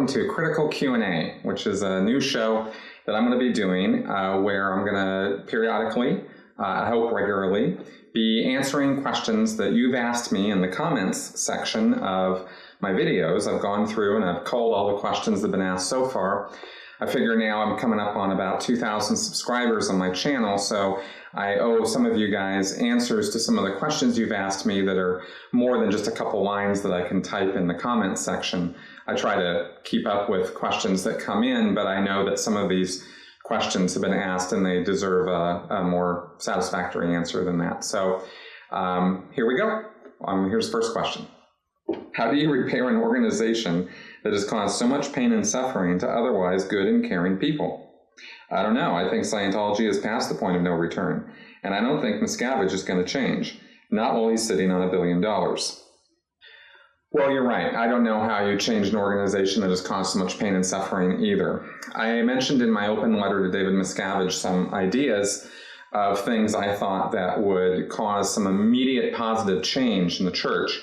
welcome to Critical Q&A, which is a new show that I'm going to be doing where I'm going to periodically, I hope regularly, be answering questions that you've asked me in the comments section of my videos. I've gone through and I've culled all the questions that have been asked so far. I figure now I'm coming up on about 2,000 subscribers on my channel, so I owe some of you guys answers to some of the questions you've asked me that are more than just a couple lines that I can type in the comments section. I try to keep up with questions that come in, but I know that some of these questions have been asked and they deserve a more satisfactory answer than that. So here we go. Here's the first question. How do you repair an organization that has caused so much pain and suffering to otherwise good and caring people? I don't know. I think Scientology is past the point of no return, and I don't think Miscavige is going to change, not while he's sitting on $1 billion. Well, you're right. I don't know how you change an organization that has caused so much pain and suffering either. I mentioned in my open letter to David Miscavige some ideas of things I thought that would cause some immediate positive change in the church.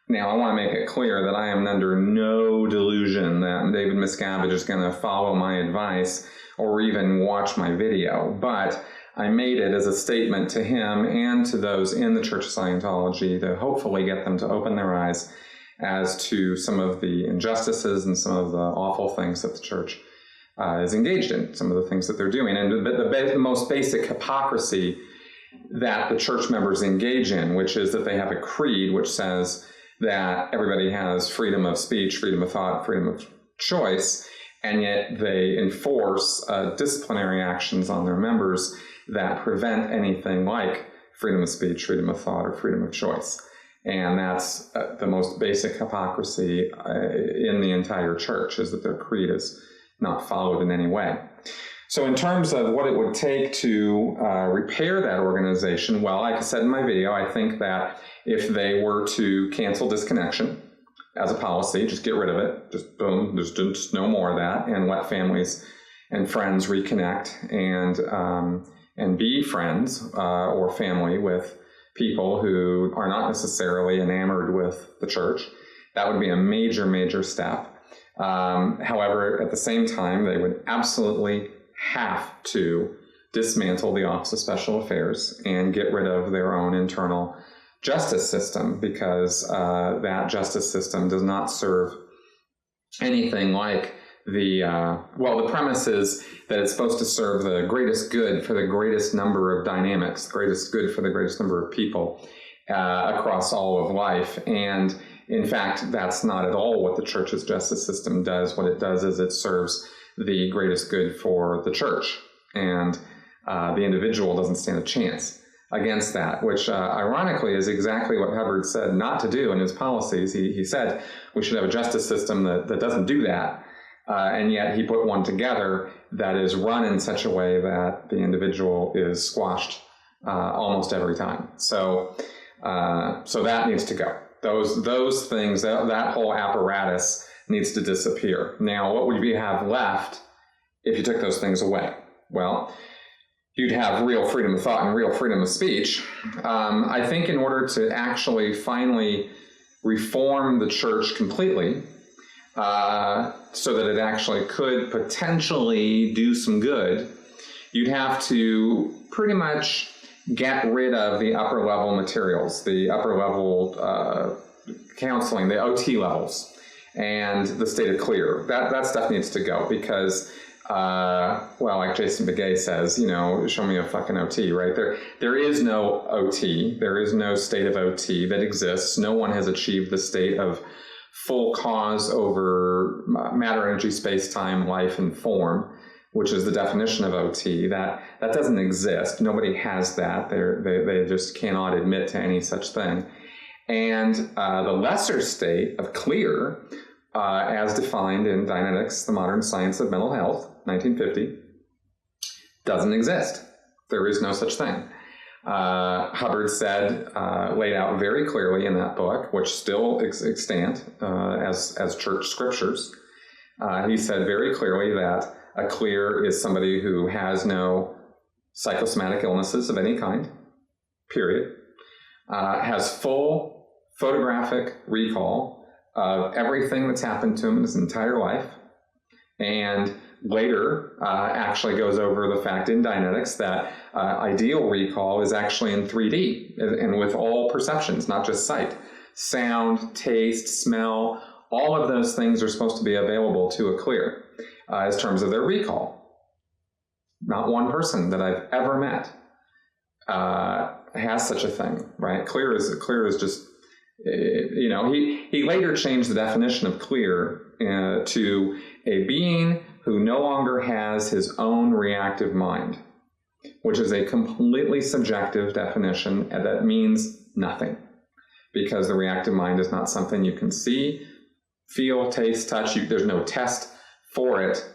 Now, I want to make it clear that I am under no delusion that David Miscavige is going to follow my advice or even watch my video, but I made it as a statement to him and to those in the Church of Scientology to hopefully get them to open their eyes as to some of the injustices and some of the awful things that the church is engaged in, some of the things that they're doing. And the most basic hypocrisy that the church members engage in, which is that they have a creed which says that everybody has freedom of speech, freedom of thought, freedom of choice, and yet they enforce disciplinary actions on their members that prevent anything like freedom of speech, freedom of thought, or freedom of choice. And that's the most basic hypocrisy in the entire church, is that their creed is not followed in any way. So in terms of what it would take to repair that organization, well, like I said in my video, I think that if they were to cancel disconnection as a policy, just get rid of it, just boom, there's just no more of that, and let families and friends reconnect and be friends or family with people who are not necessarily enamored with the church. That would be a major, major step. However, at the same time, they would absolutely have to dismantle the Office of Special Affairs and get rid of their own internal justice system, because that justice system does not serve anything like the premise is that it's supposed to serve the greatest good for the greatest number of dynamics, the greatest good for the greatest number of people across all of life. And in fact, that's not at all what the church's justice system does. What it does is it serves the greatest good for the church, and the individual doesn't stand a chance against that, which ironically is exactly what Hubbard said not to do in his policies. He said we should have a justice system that doesn't do that, and yet he put one together that is run in such a way that the individual is squashed almost every time. So that needs to go. Those things, that whole apparatus needs to disappear. Now, what would we have left if you took those things away? Well, you'd have real freedom of thought and real freedom of speech. I think in order to actually finally reform the church completely, so that it actually could potentially do some good, you'd have to pretty much get rid of the upper level materials, the upper level counseling, the OT levels, and the state of clear. That stuff needs to go because, like Jason Begay says, show me a fucking OT, right? There is no OT. There is no state of OT that exists. No one has achieved the state of full cause over matter, energy, space, time, life, and form, which is the definition of OT. That doesn't exist. Nobody has that. They just cannot admit to any such thing. And the lesser state of clear, as defined in Dianetics, the Modern Science of Mental Health, 1950, doesn't exist. There is no such thing. Hubbard said, laid out very clearly in that book, which still extant as church scriptures, he said very clearly that a clear is somebody who has no psychosomatic illnesses of any kind, period, has full photographic recall of everything that's happened to him in his entire life, and later actually goes over the fact in Dianetics that ideal recall is actually in 3D and with all perceptions, not just sight. Sound, taste, smell, all of those things are supposed to be available to a clear as terms of their recall. Not one person that I've ever met has such a thing, right? Clear is just, he later changed the definition of clear to a being who no longer has his own reactive mind, which is a completely subjective definition, and that means nothing, because the reactive mind is not something you can see, feel, taste, touch. There's no test for it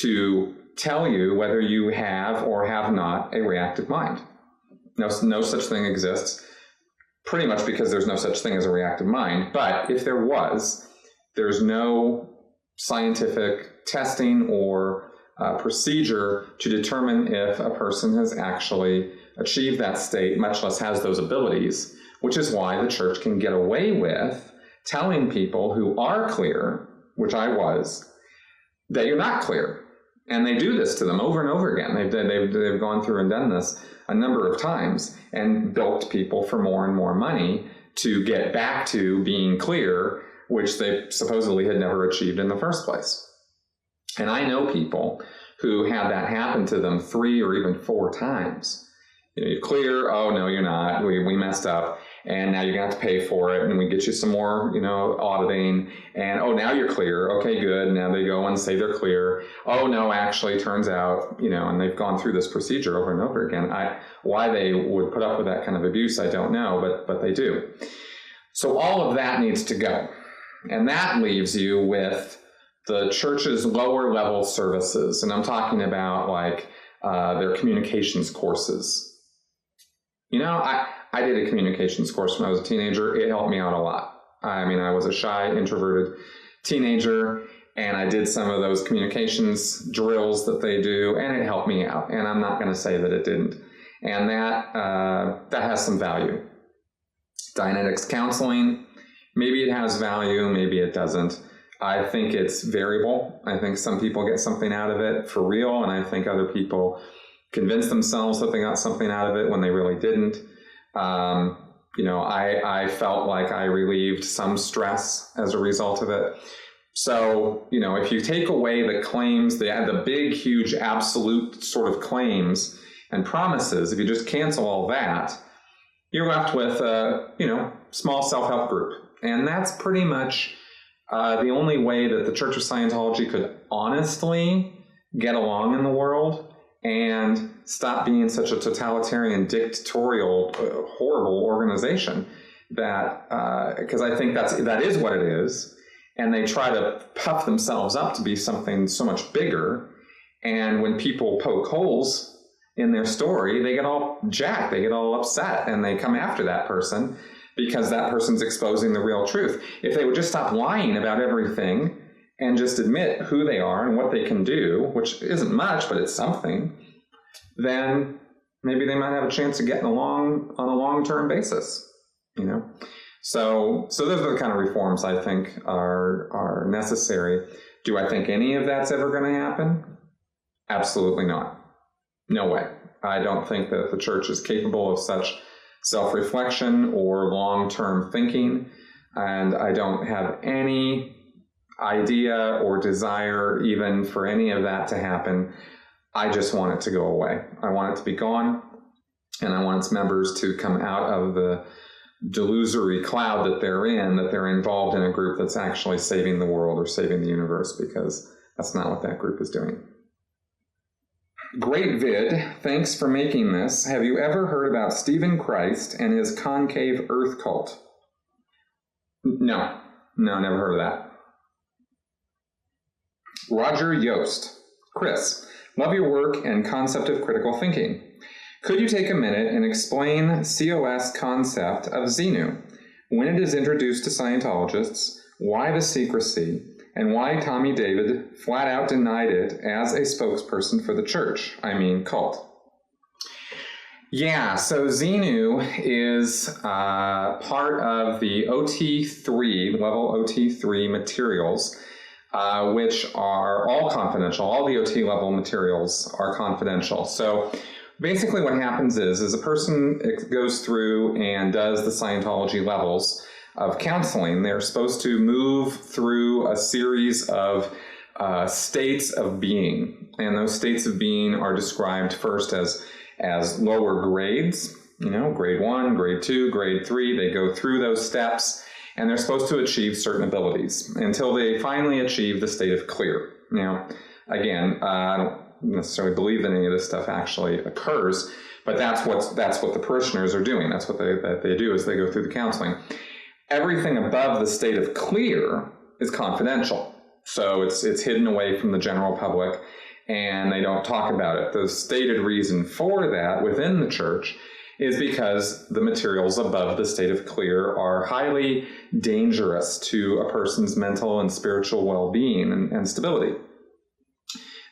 to tell you whether you have or have not a reactive mind. No such thing exists, pretty much because there's no such thing as a reactive mind. But if there was, there's no scientific testing or procedure to determine if a person has actually achieved that state, much less has those abilities, which is why the church can get away with telling people who are clear, which I was, that you're not clear. And they do this to them over and over again. They've gone through and done this a number of times and bilked people for more and more money to get back to being clear, which they supposedly had never achieved in the first place. And I know people who had that happen to them 3 or even 4 times. You're clear, oh no, you're not, we messed up, and now you're gonna have to pay for it, and we get you some more, auditing, and oh, now you're clear, okay, good, now they go and say they're clear, oh no, actually, turns out, and they've gone through this procedure over and over again. Why they would put up with that kind of abuse, I don't know, but they do. So all of that needs to go, and that leaves you with the church's lower level services, and I'm talking about like their communications courses. I did a communications course when I was a teenager. It helped me out a lot. I mean, I was a shy, introverted teenager, and I did some of those communications drills that they do, and it helped me out. And I'm not going to say that it didn't. And that has some value. Dianetics counseling, maybe it has value, maybe it doesn't. I think it's variable. I think some people get something out of it for real, and I think other people convince themselves that they got something out of it when they really didn't. I felt like I relieved some stress as a result of it. So, if you take away the claims, the big, huge, absolute sort of claims and promises, if you just cancel all that, you're left with a, small self-help group. And that's pretty much the only way that the Church of Scientology could honestly get along in the world and stop being such a totalitarian, dictatorial, horrible organization. That because I think that is what it is, and they try to puff themselves up to be something so much bigger. And when people poke holes in their story, they get all jacked, they get all upset, and they come after that person because that person's exposing the real truth. If they would just stop lying about everything and just admit who they are and what they can do, which isn't much, but it's something, then maybe they might have a chance of getting along on a long-term basis, So those are the kind of reforms I think are necessary. Do I think any of that's ever going to happen? Absolutely not. No way. I don't think that the church is capable of such self-reflection or long-term thinking, and I don't have any idea or desire even for any of that to happen. I just want it to go away. I want it to be gone, and I want its members to come out of the delusory cloud that they're in, that they're involved in a group that's actually saving the world or saving the universe, because that's not what that group is doing. Great vid. Thanks for making this. Have you ever heard about Stephen Christ and his concave earth cult? No, never heard of that. Roger Yost. Chris, love your work and concept of critical thinking. Could you take a minute and explain COS concept of Xenu, when it is introduced to Scientologists, why the secrecy, and why Tommy David flat out denied it as a spokesperson for the church, cult? Yeah, so Xenu is part of the OT3, level OT3 materials, which are all confidential. All the OT level materials are confidential. So basically what happens is a person goes through and does the Scientology levels of counseling. They're supposed to move through a series of states of being. And those states of being are described first as lower grades, grade 1, grade 2, grade 3. They go through those steps, and they're supposed to achieve certain abilities until they finally achieve the state of clear. Now, again, I don't necessarily believe that any of this stuff actually occurs, but that's what the parishioners are doing. That's what they do is they go through the counseling. Everything above the state of clear is confidential, so it's hidden away from the general public, and they don't talk about it. The stated reason for that within the church is because the materials above the state of clear are highly dangerous to a person's mental and spiritual well-being and stability.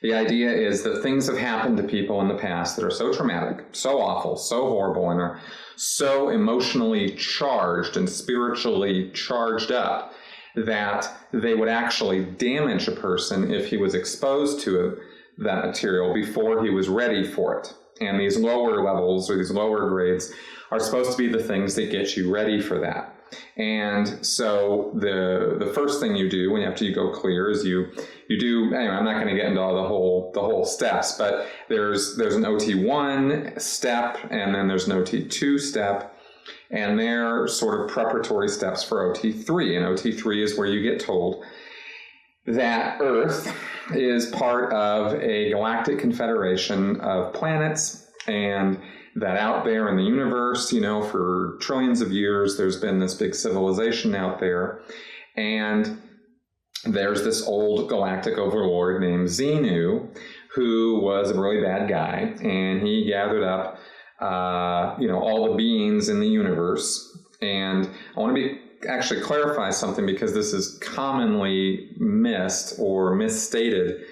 The idea is that things have happened to people in the past that are so traumatic, so awful, so horrible, and are so emotionally charged and spiritually charged up that they would actually damage a person if he was exposed to that material before he was ready for it. And these lower levels or these lower grades are supposed to be the things that get you ready for that. And so the first thing you do after you go clear is you do, anyway, I'm not going to get into all the whole steps, but there's an OT1 step, and then there's an OT2 step, and they're sort of preparatory steps for OT3. And OT3 is where you get told that Earth is part of a galactic confederation of planets, and that out there in the universe, for trillions of years, there's been this big civilization out there, and there's this old galactic overlord named Xenu, who was a really bad guy, and he gathered up, all the beings in the universe. And I want to actually clarify something, because this is commonly missed or misstated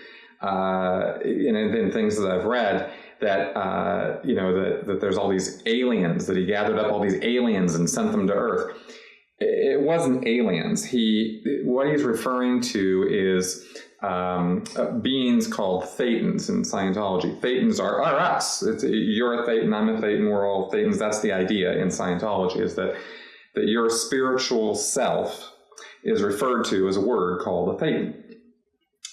in things that I've read, that that there's all these aliens, that he gathered up all these aliens and sent them to Earth. It wasn't aliens. What he's referring to is beings called Thetans in Scientology. Thetans are us. You're a Thetan, I'm a Thetan, we're all Thetans. That's the idea in Scientology, is that your spiritual self is referred to as a word called a Thetan.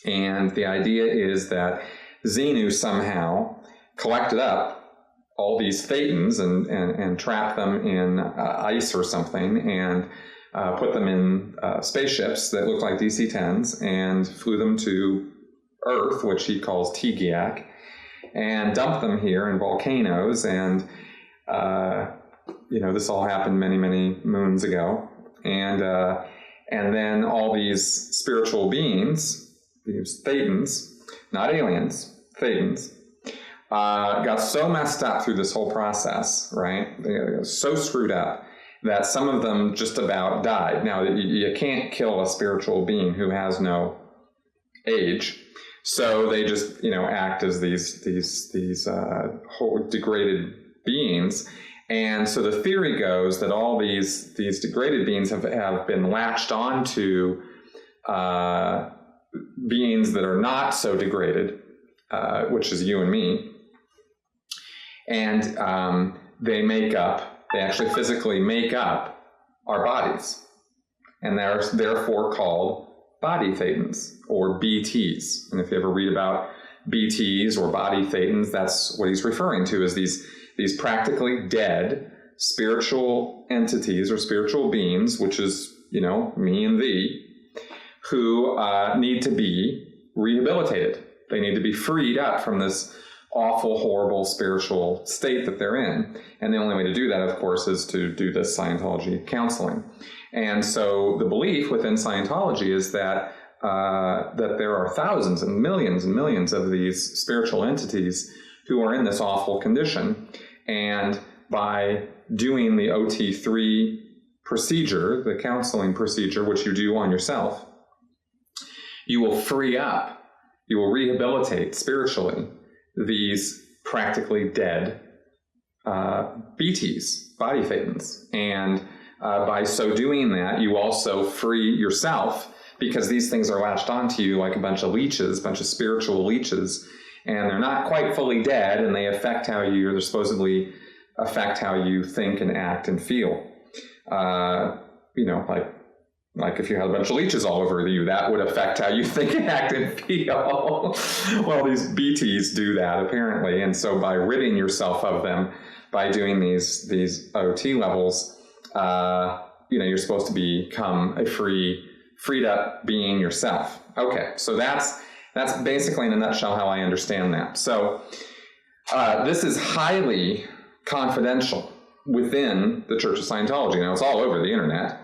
And the idea is that Xenu somehow collected up all these Thetans and trapped them in ice or something, and put them in spaceships that look like DC-10s and flew them to Earth, which he calls Tigiak, and dumped them here in volcanoes. And this all happened many, many moons ago. And then all these spiritual beings, these Thetans, not aliens, Thetans, got so messed up through this whole process, right? They got so screwed up that some of them just about died. Now, you can't kill a spiritual being who has no age, so they just, act as these whole degraded beings. And so the theory goes that all these degraded beings have been latched onto beings that are not so degraded, which is you and me. And they actually physically make up our bodies. And they're therefore called body Thetans, or BTs. And if you ever read about BTs or body Thetans, that's what he's referring to, is these practically dead spiritual entities or spiritual beings, which is, me and thee, who need to be rehabilitated. They need to be freed up from this awful, horrible spiritual state that they're in. And the only way to do that, of course, is to do this Scientology counseling. And so the belief within Scientology is that there are thousands and millions of these spiritual entities who are in this awful condition. And by doing the OT3 procedure, the counseling procedure, which you do on yourself, you will free up, you will rehabilitate spiritually these practically dead BTs, body thetans. And by so doing that, you also free yourself, because these things are latched onto you like a bunch of leeches, a bunch of spiritual leeches, and they're not quite fully dead, and they affect how they're supposedly affect how you think and act and feel. Like if you had a bunch of leeches all over you, that would affect how you think and act and feel. Well, these BTs do that apparently, and so by ridding yourself of them, by doing these OT levels, you're supposed to become a freed up being yourself. Okay, so that's basically in a nutshell how I understand that. So this is highly confidential within the Church of Scientology. Now, it's all over the internet,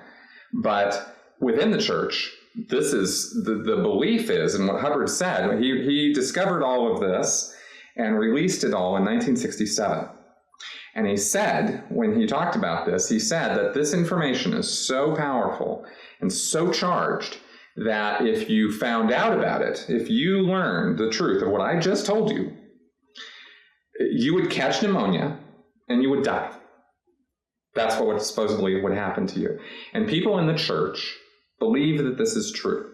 but within the church, this is the belief is, and what Hubbard said, he discovered all of this and released it all in 1967. And he said, when he talked about this, he said that this information is so powerful and so charged that if you found out about it, if you learned the truth of what I just told you, you would catch pneumonia and you would die. That's what supposedly would happen to you. And people in the church believe that this is true.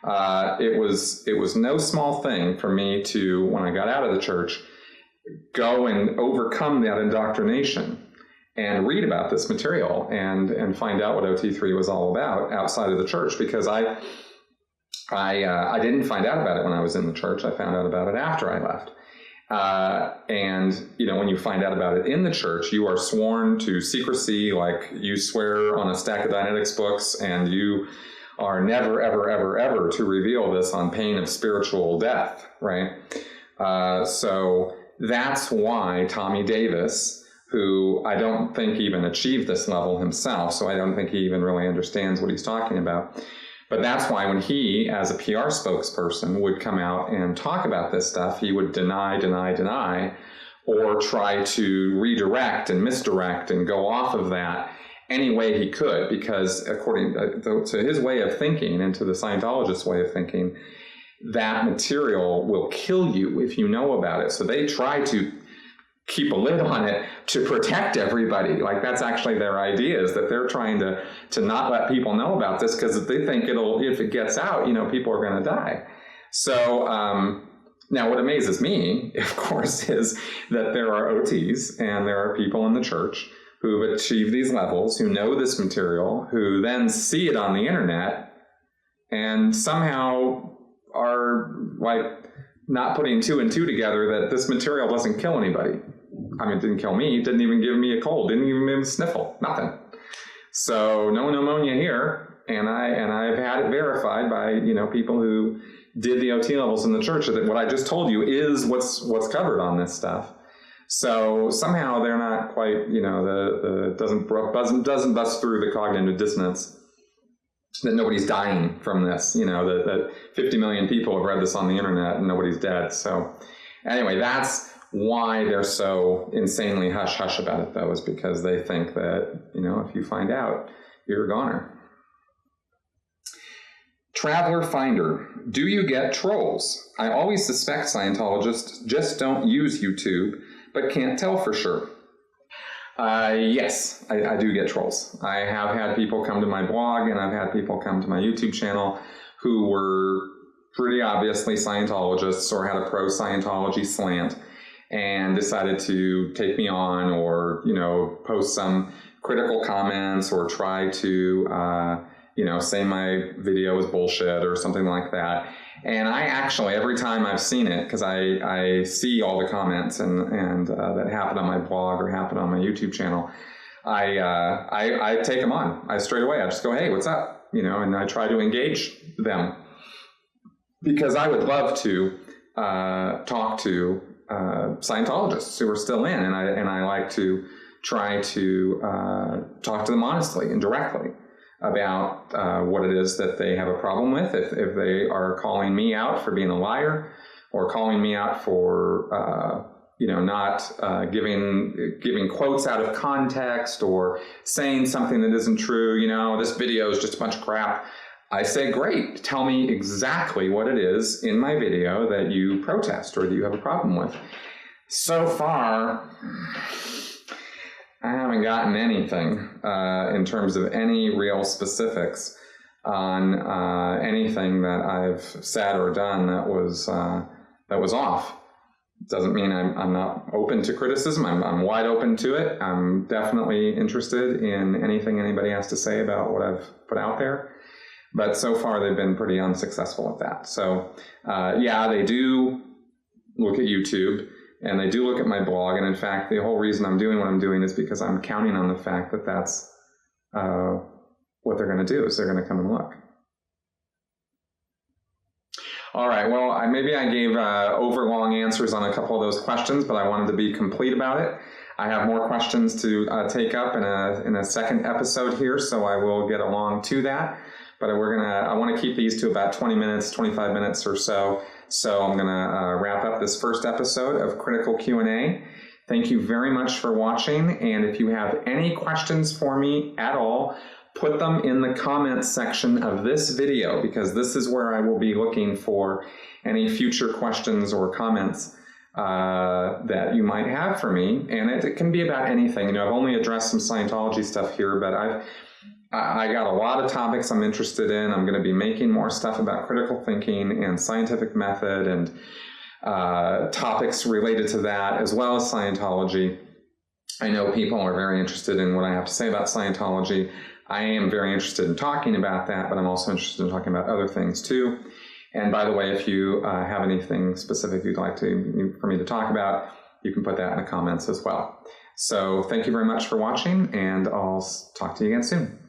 It was no small thing for me to, when I got out of the church, go and overcome that indoctrination and read about this material and find out what OT3 was all about outside of the church, because I didn't find out about it when I was in the church. I found out about it after I left. When you find out about it in the church, you are sworn to secrecy, like you swear on a stack of Dianetics books, and you are never, ever, ever, ever to reveal this on pain of spiritual death, right? So that's why Tommy Davis, who I don't think even achieved this level himself, so I don't think he even really understands what he's talking about. But that's why when he, as a PR spokesperson, would come out and talk about this stuff, he would deny, or try to redirect and misdirect and go off of that any way he could, because according to his way of thinking and to the Scientologist way of thinking, that material will kill you if you know about it. So they try to keep a lid on it to protect everybody. Like, that's actually their idea, is that they're trying to not let people know about this, because they think if it gets out, people are going to die. So now what amazes me, of course, is that there are OTs and there are people in the church who've achieved these levels, who know this material, who then see it on the internet and somehow are like not putting two and two together that this material doesn't kill anybody. I mean, it didn't kill me. It didn't even give me a cold. Didn't even give me a sniffle. Nothing. So no pneumonia here. And I've had it verified by, people who did the OT levels in the church, that what I just told you is what's covered on this stuff. So somehow they're not quite, doesn't bust through the cognitive dissonance that nobody's dying from this, that 50 million people have read this on the internet and nobody's dead. So anyway, that's why they're so insanely hush-hush about it, though, is because they think that, if you find out, you're a goner. Traveler Finder, do you get trolls? I always suspect Scientologists just don't use YouTube, but can't tell for sure. Yes, I do get trolls. I have had people come to my blog, and I've had people come to my YouTube channel who were pretty obviously Scientologists or had a pro-Scientology slant and decided to take me on, or, post some critical comments, or try to, say my video is bullshit or something like that. And I actually, every time I've seen it, because I see all the comments and that happen on my blog or happen on my YouTube channel, I take them on. I straight away, I just go, hey, what's up? And I try to engage them, because I would love to talk to Scientologists who are still in, and I like to try to talk to them honestly and directly about what it is that they have a problem with. If they are calling me out for being a liar, or calling me out for not giving quotes out of context, or saying something that isn't true, this video is just a bunch of crap, I say, great, tell me exactly what it is in my video that you protest or that you have a problem with. So far, I haven't gotten anything in terms of any real specifics on anything that I've said or done that was off. Doesn't mean I'm not open to criticism. I'm wide open to it. I'm definitely interested in anything anybody has to say about what I've put out there. But so far, they've been pretty unsuccessful at that. So, yeah, they do look at YouTube. And they do look at my blog, and in fact, the whole reason I'm doing what I'm doing is because I'm counting on the fact that that's what they're going to do, is they're going to come and look. All right, well, maybe I gave overlong answers on a couple of those questions, but I wanted to be complete about it. I have more questions to take up in a second episode here, so I will get along to that. But I want to keep these to about 20 minutes, 25 minutes or so. So I'm going to wrap up this first episode of Critical Q&A. Thank you very much for watching. And if you have any questions for me at all, put them in the comments section of this video, because this is where I will be looking for any future questions or comments that you might have for me. And it can be about anything. I've only addressed some Scientology stuff here, but I got a lot of topics I'm interested in. I'm going to be making more stuff about critical thinking and scientific method and topics related to that, as well as Scientology. I know people are very interested in what I have to say about Scientology. I am very interested in talking about that, but I'm also interested in talking about other things too. And by the way, if you have anything specific you'd like for me to talk about, you can put that in the comments as well. So thank you very much for watching, and I'll talk to you again soon.